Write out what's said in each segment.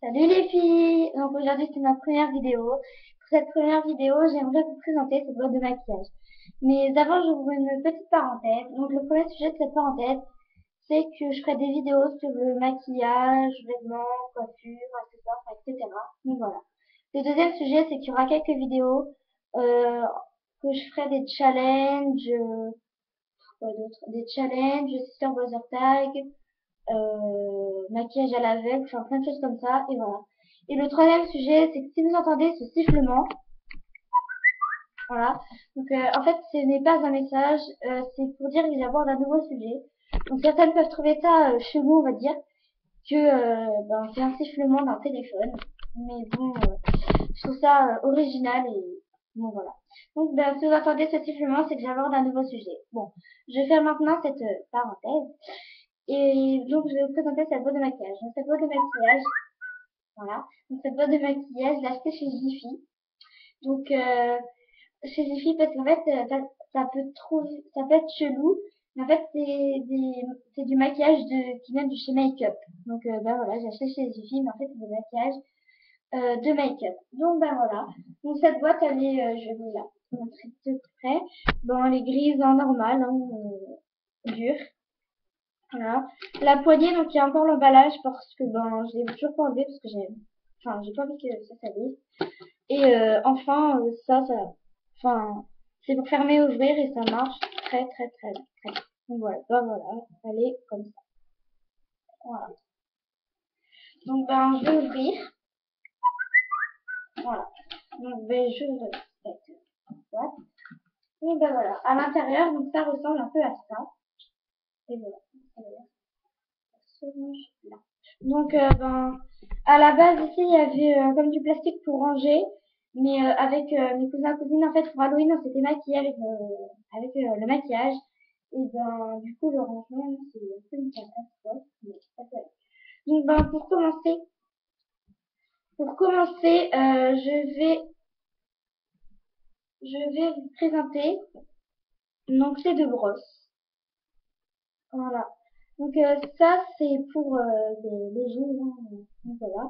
Salut les filles! Donc aujourd'hui c'est ma première vidéo. Pour cette première vidéo, j'aimerais vous présenter cette boîte de maquillage. Mais d'abord, j'ouvre une petite parenthèse. Donc le premier sujet de cette parenthèse, c'est que je ferai des vidéos sur le maquillage, vêtements, coiffure, accessoires, enfin, etc. Donc voilà. Le deuxième sujet, c'est qu'il y aura quelques vidéos euh, que je ferai des challenges, quoi d'autre, des challenges, sister buzzer tag, maquillage à l'aveugle, enfin plein de choses comme ça, et voilà. Et le troisième sujet, c'est que si vous entendez ce sifflement, voilà, donc en fait ce n'est pas un message, c'est pour dire que j'aborde un nouveau sujet. Donc certaines peuvent trouver ça chelou, on va dire, que c'est un sifflement d'un téléphone, mais bon, je trouve ça original et bon voilà. Donc si vous entendez ce sifflement, c'est que j'aborde un nouveau sujet. Bon, je vais faire maintenant cette parenthèse. Et donc, je vais vous présenter cette boîte de maquillage. Donc, cette boîte de maquillage, voilà. Donc, cette boîte de maquillage, je l'ai achetée chez Jiffy. Donc, chez Jiffy, parce qu'en fait, ça peut être chelou. Mais en fait, c'est du maquillage qui vient du chez Make-up. Donc, voilà, j'ai acheté chez Jiffy, mais en fait, c'est du maquillage, de make-up. Donc, voilà. Donc, cette boîte, elle est, je vais vous la montrer de près. Bon, elle est grise en normal, hein, dure. Voilà. La poignée, donc il y a encore l'emballage parce que je l'ai toujours pas enlevé parce que j'ai pas envie que ça s'abîme. Et enfin, enfin, c'est pour fermer et ouvrir et ça marche très bien. Donc voilà, voilà, elle est comme ça. Voilà. Donc je vais ouvrir. Voilà. Donc j'ouvre cette boîte. Et voilà, à l'intérieur, donc ça ressemble un peu à ça. Et voilà. Ça range là. Donc, à la base, ici, il y avait comme du plastique pour ranger. Mais avec mes cousins et cousines, en fait, pour Halloween, on s'était maquillé avec le maquillage. Et du coup, le rangement, c'est un peu une catastrophe. Mais ça peut aller. Donc, pour commencer, je vais vous présenter donc ces deux brosses. Voilà. Donc, ça, c'est pour les jours. Hein, donc, voilà.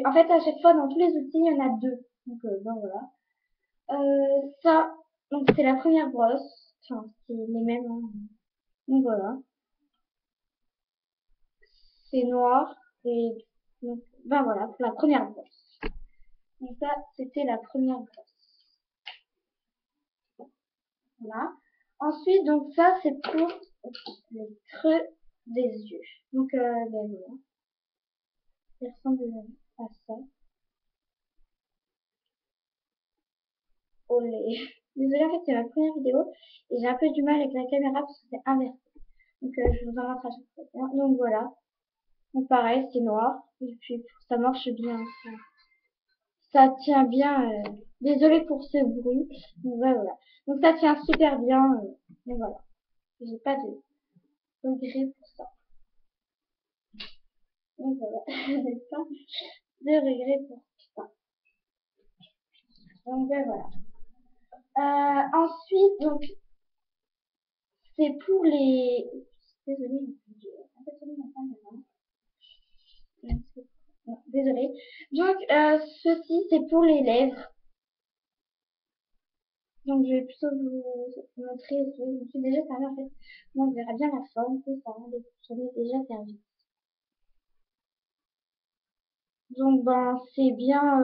En fait, à chaque fois, dans tous les outils, il y en a deux. Donc, voilà. Ça, donc c'est la première brosse. Enfin, c'est les mêmes. Hein. Donc, voilà. C'est noir. Et donc, voilà, pour la première brosse. Donc, ça, c'était la première brosse. Voilà. Ensuite, donc, ça, c'est pour le creux des yeux. Donc, voilà. Ça ressemble à ça. Olé. Désolée, en fait, c'est ma première vidéo et j'ai un peu du mal avec la caméra parce que c'est inversé. Donc, je vous en montre à chaque fois. Donc, voilà. Donc, pareil, c'est noir. Et puis, ça marche bien. Ça tient bien. Désolée pour ce bruit. Donc, voilà. Donc, ça tient super bien. Et voilà. J'ai pas de regret pour ça. Donc, voilà. J'ai pas de regret pour ça. Donc, voilà. Ensuite, donc, c'est pour les... Désolée, j'ai un peu tourné ma caméra. Désolée. Donc, ceci, c'est pour les lèvres. Donc, je vais plutôt vous montrer. Je me suis déjà servi en fait. Donc, on verra bien la forme, tout ça. J'en ai déjà servi. Donc, c'est bien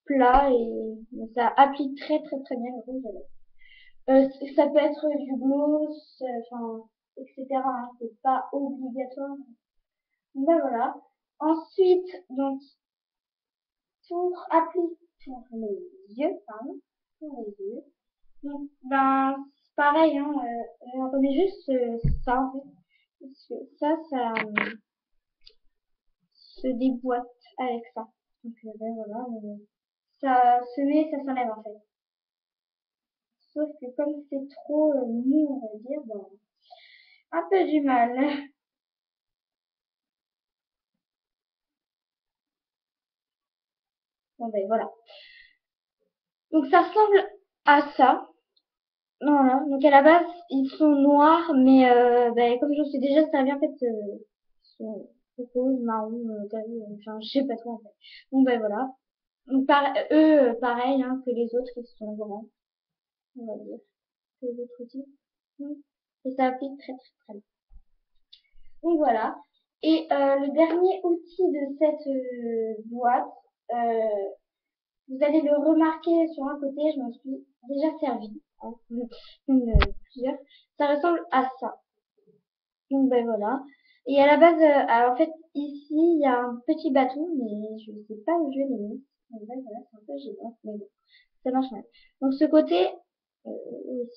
plat et ça applique très bien le rouge à lèvres. Ça peut être du gloss, enfin, etc. Hein, c'est pas obligatoire. Donc, voilà. Ensuite, donc, pour appliquer pour les yeux, pardon, pour les yeux. Donc, c'est pareil, hein, on remet juste ça, en fait. Parce que ça se déboîte avec ça. Donc, voilà, ça se met, ça s'enlève, en fait. Sauf que comme c'est trop mou, on va dire, un peu du mal. Bon, voilà. Donc, ça ressemble à ça. Voilà. Donc, à la base, ils sont noirs, mais comme je me suis déjà servi, en fait, rose, marron, enfin, je sais pas trop en fait. Donc, ben voilà. Donc, pareil, hein, que les autres, ils sont grands, on va dire. Que les autres aussi. Mm. Et ça applique très, très, très bien. Donc, voilà. Et le dernier outil de cette boîte, euh, vous allez le remarquer sur un côté, je m'en suis déjà servi. Hein, plusieurs. Ça ressemble à ça. Donc ben voilà. Et à la base, alors, en fait, ici, il y a un petit bâton, mais je ne sais pas où je l'ai mis. Donc ben voilà, c'est un peu gênant, mais bon, ça marche mal. Donc ce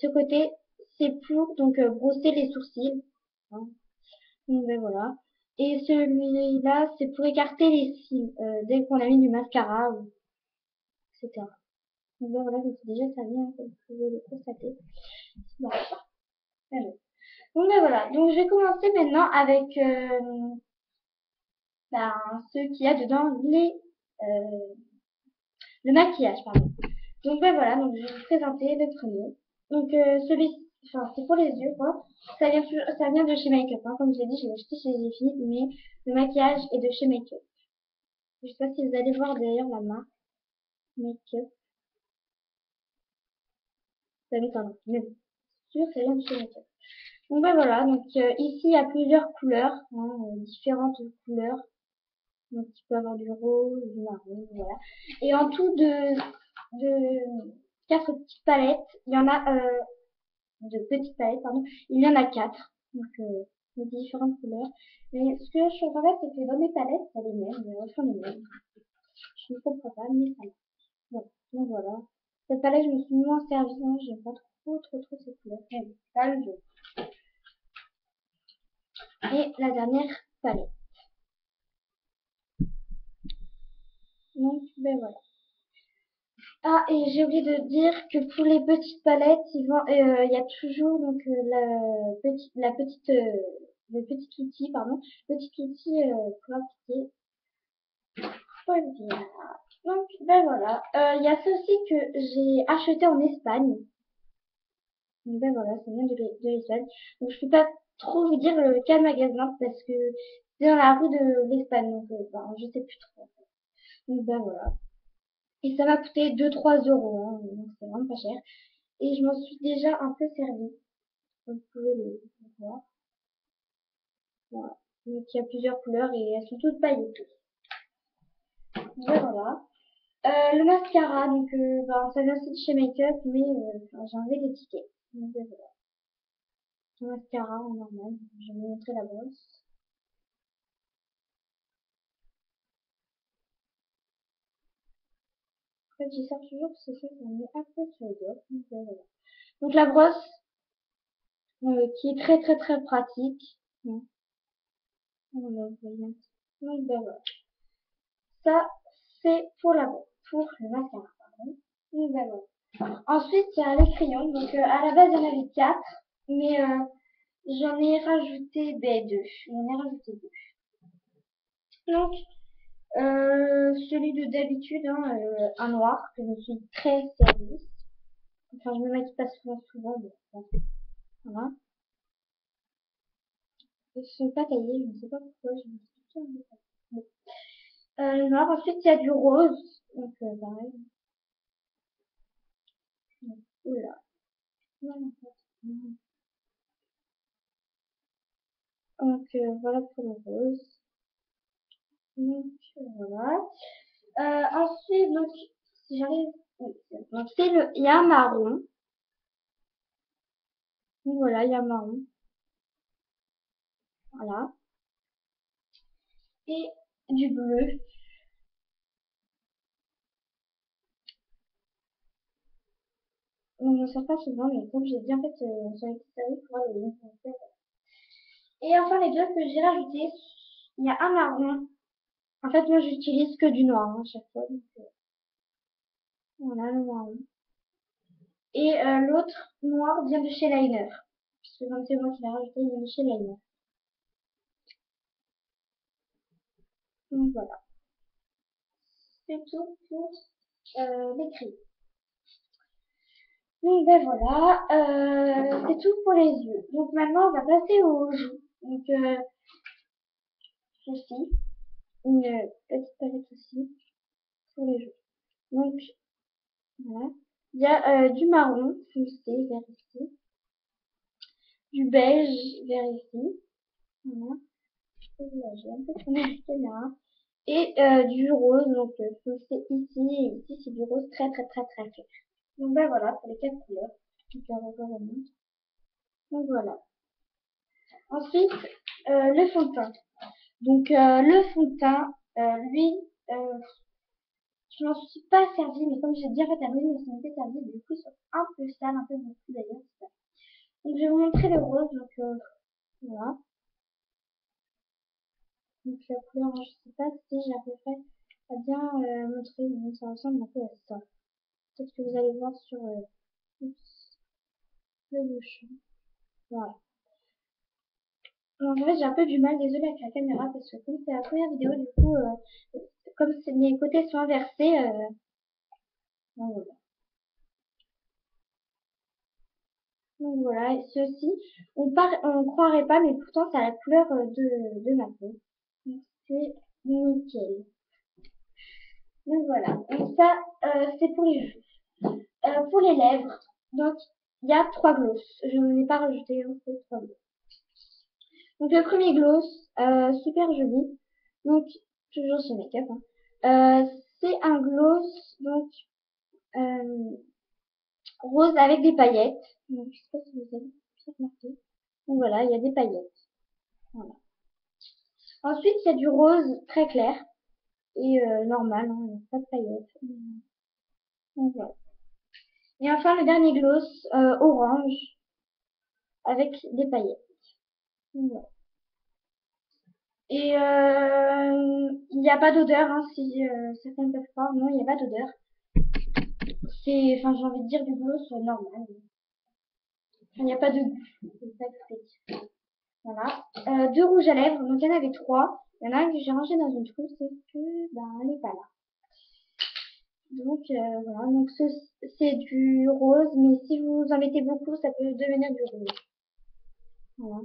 côté, c'est pour donc brosser les sourcils. Hein. Donc ben voilà. Et celui-là, c'est pour écarter les cils dès qu'on a mis du mascara, etc. Donc ben voilà, je me suis déjà servi, hein, comme vous pouvez le constater. Bon, allez. Donc ben voilà. Donc je vais commencer maintenant avec ben, ce qu'il y a dedans, le maquillage, pardon. Donc ben voilà, donc je vais vous présenter le premier. Donc enfin c'est pour les yeux quoi. Ça vient de chez Make Up, hein. Comme je l'ai dit, j'ai acheté chez les filles, mais le maquillage est de chez Make Up. Je sais pas si vous allez voir d'ailleurs la marque Make Up. Ça m'étonne, mais bon, sûr, ça vient de chez Make Up. Donc ben voilà, donc ici il y a plusieurs couleurs, hein, différentes couleurs. Donc il peut avoir du rose, du marron, voilà. Et en tout de quatre petites palettes, il y en a de petites palettes, pardon, il y en a quatre. Donc de différentes couleurs. Mais ce que je suis en fait, c'est que dans mes palettes, il y a les mêmes, mais elles sont les mêmes. Je ne comprends pas, mais ça va. Bon, donc voilà. Cette palette, je me suis moins servie, hein, j'aime pas trop ces couleurs. Elle est pas le jeu. Et la dernière palette. Donc ben voilà. Ah, et j'ai oublié de dire que pour les petites palettes, il y a toujours donc le petit outil, pardon, petit outil pour appliquer. Voilà. Donc, ben voilà. Il y a ceci que j'ai acheté en Espagne. Donc, ben voilà, ça vient de l'Espagne. Donc, je peux pas trop vous dire quel magasin parce que c'est dans la rue de l'Espagne. Donc, ben, je sais plus trop. Donc, ben voilà. Et ça m'a coûté 2-3 euros, hein, donc c'est vraiment pas cher. Et je m'en suis déjà un peu servie. Comme vous pouvez le voir. Voilà. Donc il y a plusieurs couleurs et elles sont toutes pailletées. Voilà. Le mascara, donc ben, ça vient aussi de chez Make Up, mais enfin, j'ai enlevé les tickets. Donc voilà. Le mascara en normal. Je vais vous montrer la brosse. En fait, j'y sors toujours parce que ça met un peu sur les doigts. Donc voilà. Donc la brosse, qui est très très très pratique. Bon, voilà, vous voyez un petit peu. Donc ben voilà. Ça, c'est pour pour le mascara, pardon. Donc, ben voilà. Ensuite, il y a les crayons. Donc, à la base, il y en avait 4, mais j'en ai rajouté deux. J'en ai rajouté deux. Donc, celui de d'habitude, hein, un noir, que je suis très service. Enfin, je me maquille pas souvent, mais bon, voilà. Ils sont pas taillés, je ne sais pas pourquoi, je me suis tout enlevé. Bon. Le noir, ensuite, il y a du rose. Donc, pareil. Oula. Non, en fait. Donc voilà pour le rose. Donc voilà. Ensuite, donc si j'arrive, donc il y a un marron. Donc voilà, il y a un marron. Voilà. Et du bleu. Donc, je ne sais pas souvent, mais comme j'ai dit en fait sur les petites séries pour Halloween. Et enfin les deux que j'ai rajoutés, il y a un marron. En fait, moi j'utilise que du noir hein, à chaque fois. Donc, voilà le marron. Et l'autre noir vient de chez Liner. Puisque comme c'est moi qui l'ai rajouté, il vient de chez Liner. Donc voilà. C'est tout pour les crayons. Donc ben voilà, c'est tout pour les yeux. Donc maintenant on va passer aux joues. Donc aussi. Une petite palette aussi pour les joues. Donc, voilà. Il y a du marron foncé vers ici, du beige vers ici. Voilà. Là, j'ai un peu tourné la caméra. Et du rose, donc foncé ici et ici, c'est du rose très très très très clair. Donc ben voilà pour les 4 couleurs. Donc voilà. Ensuite, le fond de teint. Donc le fond de teint, lui, je m'en suis pas servi, mais comme j'ai dit, en fait, la brune ne s'en était servie, du coup, c'est un peu sale, un peu beaucoup d'ailleurs. Donc je vais vous montrer le rose, donc voilà. Donc la couleur, je sais pas si j'arriverai à bien montrer, mais ça ressemble un peu à ça. Peut-être que vous allez voir sur le bouchon. Voilà. Donc, en fait, j'ai un peu du mal, désolée avec la caméra, parce que comme c'est la première vidéo, du coup, comme mes côtés sont inversés, donc voilà. Donc voilà, et ceci, on croirait pas, mais pourtant, c'est la couleur de ma peau. Donc c'est nickel. Donc voilà, donc ça, c'est pour les joues. Pour les lèvres, donc il y a 3 gloss. Je n'en ai pas rajouté, hein, c'est 3 gloss. Donc le premier gloss, super joli. Donc toujours chez Make-up. Hein. C'est un gloss donc rose avec des paillettes. Donc je sais pas si vous avez remarqué. Donc voilà, il y a des paillettes. Voilà. Ensuite il y a du rose très clair et normal, hein, il n'y a pas de paillettes. Donc voilà. Et enfin le dernier gloss orange avec des paillettes. Donc, voilà. Et il n'y a pas d'odeur, hein, si certaines peuvent croire. Non, il n'y a pas d'odeur. C'est, enfin, j'ai envie de dire du gloss normal. Il n'y a pas de goût. C'est ça que je veux dire. Voilà. 2 rouges à lèvres. Donc, il y en avait 3. Il y en a un que j'ai rangé dans une trousse, c'est que, ben, elle n'est pas là. Donc, voilà. Donc, c'est du rose, mais si vous en mettez beaucoup, ça peut devenir du rouge. Voilà.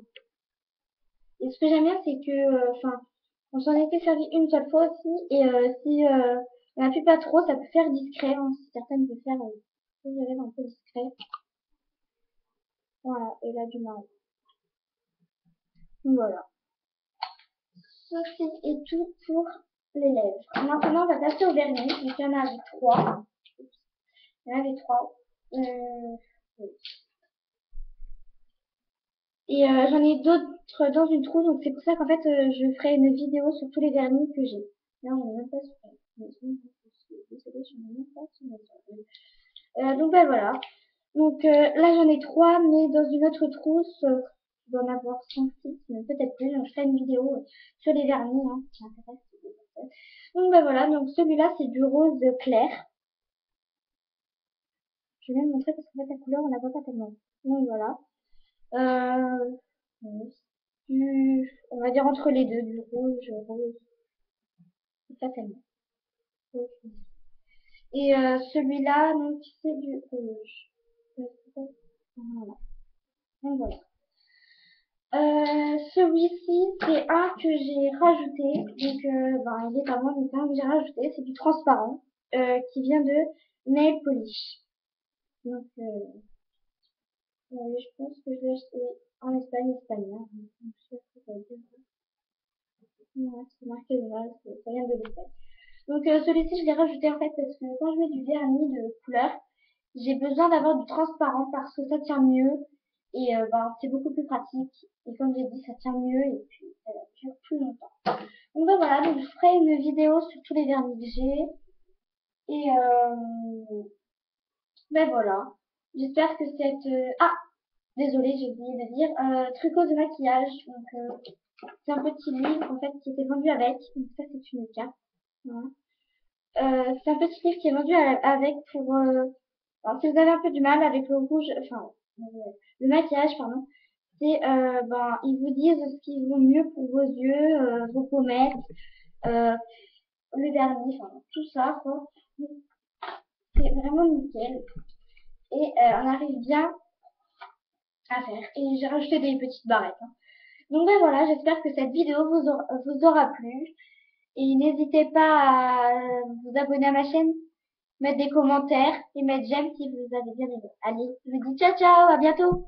Et ce que j'aime bien, c'est que, enfin, on s'en était servi une seule fois aussi, et si on n'appuie pas trop, ça peut faire discret, hein, si certaines peuvent faire un peu discret. Voilà, et là du marron. Voilà. Ceci est tout pour les lèvres. Maintenant, on va passer au vernis. Donc, il y en avait 3. Il y en avait 3. Oui. Et j'en ai d'autres dans une trousse, donc c'est pour ça qu'en fait, je ferai une vidéo sur tous les vernis que j'ai. Là, on n'est même pas sur. Désolée, je n'ai même pas sur. Donc, ben voilà. Donc là, j'en ai 3, mais dans une autre trousse, je dois en avoir 5, 6, mais peut-être plus. Donc, je ferai une vidéo sur les vernis, hein, qui m'intéresse. Donc, ben voilà. Donc, celui-là, c'est du rose clair. Je vais même montrer parce qu'en fait, la couleur, on la voit pas tellement. Donc, voilà. On va dire entre les deux, du rouge, rose. Pas tellement. Et celui-là, donc, c'est du rouge. Voilà. Donc, voilà. Celui-ci, c'est un que j'ai rajouté. Donc, ben, il est pas moi, mais c'est un que j'ai rajouté. C'est du transparent qui vient de Nail Polish. Donc, je pense que je l'ai acheté en Espagne, espagnol. Donc, je sais pas ce que ça veut dire. Ouais, c'est marqué là, ça vient de l'Espagne. Donc, celui-ci, je l'ai rajouté en fait parce que quand je mets du vernis de couleur, j'ai besoin d'avoir du transparent parce que ça tient mieux et ben, c'est beaucoup plus pratique. Et comme j'ai dit, ça tient mieux et puis ça dure plus longtemps. Donc ben, voilà, donc je ferai une vidéo sur tous les vernis que j'ai. Et ben voilà. J'espère que cette... Ah, désolée, j'ai oublié de dire. Trucos de maquillage. Donc c'est un petit livre en fait qui était vendu avec. Donc ça c'est une carte. Voilà. C'est un petit livre qui est vendu avec pour... alors si vous avez un peu du mal avec le rouge, enfin le maquillage, pardon, c'est ben ils vous disent ce qui vaut mieux pour vos yeux, vos pommettes, le vernis, enfin tout ça quoi. C'est vraiment nickel et on arrive bien à faire. Et j'ai rajouté des petites barrettes. Hein. Donc ben voilà, j'espère que cette vidéo vous aura plu. Et n'hésitez pas à vous abonner à ma chaîne, mettre des commentaires et mettre j'aime si vous avez bien aimé. Allez, je vous dis ciao ciao, à bientôt!